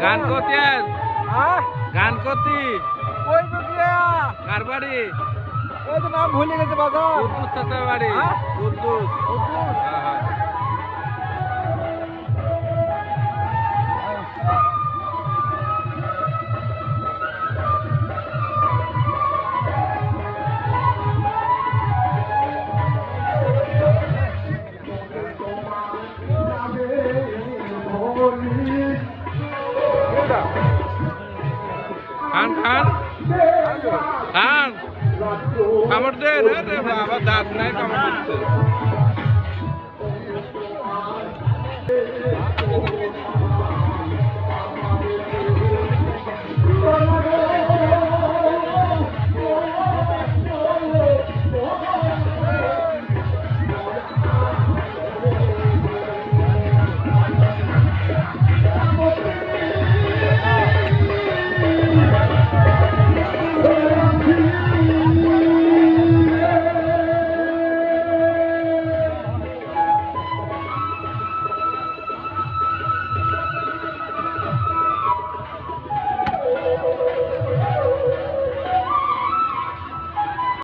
গান করতেন হ্যাঁ গান করতি ওই বুকিয়া কার বাড়ি ওই তো নাম ভুলে গেছে বাজার কুদ্দুস চাচার বাড়ি হ্যাঁ? কুদ্দুস কুদ্দুস। হ্যাঁ, হ্যাঁ। খান খান খান কামড় দে রে বাবা দাঁত নাই কামড় দিচ্ছে